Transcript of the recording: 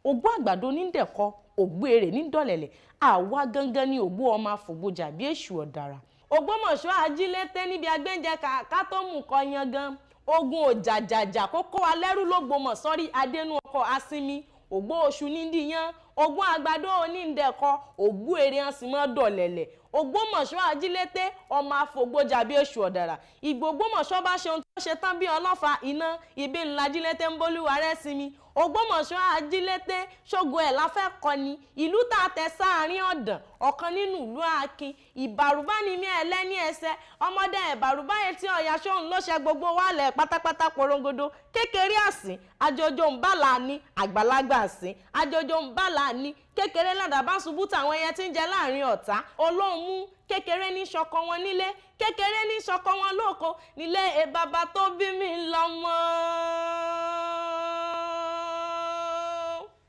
ògbó àgbàdo ní dẹ̀kọ́ ògbó èrè ní dọ̀lẹ̀lẹ̀ àwa gangan ni ògbó ọmọ àfògbójà bí èṣù ọ̀dàrà. Ògbómọ̀ṣọ́ ajílété níbi agbẹ́njẹ ká tó mú kọ yangan ogun òjàjàjà kókó alẹ́rú lógbòmọ̀ sọ́rí adénú ọkọ̀ asinmi ògbó oṣù nídìyàn ogun àgbàdo oníndẹ̀kọ́ ògbó èrè hàn sí mọ́ dọ̀lẹ̀lẹ̀. Ògbómọ̀ṣọ́ ajílété ọmọ àfògbójà bí èṣù ọ̀dàrà. Ìgbògbómọ̀ṣọ́ bá ṣe ohun tó ṣe tán bí ọlọ́fà iná ibi ńlá ajílété ń bólúwa rẹ̀ sinmi. Ògbómọ̀ṣọ́ ajílété ṣògo ẹ̀ la fẹ́ kọ́ ni ìlú tá a tẹ sáàrin ọ̀dàn ọ̀kan nínú ìlú akin ìbàrúbá ni mí ẹlẹ́ni ẹsẹ̀ ọmọdé ìbàrúbá yẹn tí ọ̀yà ṣóhun ló ṣe gbogbo wálẹ̀ pátápátá porongodo kékeré àsìn àjọjọ ń bá là ní àgbàlagbà àsìn àjọjọ ń bá là ní kékeré ládàá bá ṣubú tàwọn ẹyẹ tí ń jẹ láàrin ọ̀tá olóhùn mú kékeré ní ṣọkọ wọn nílé kékeré ní ṣọkọ wọn lóko nílé bàbá tó bí mi lọ́mọ.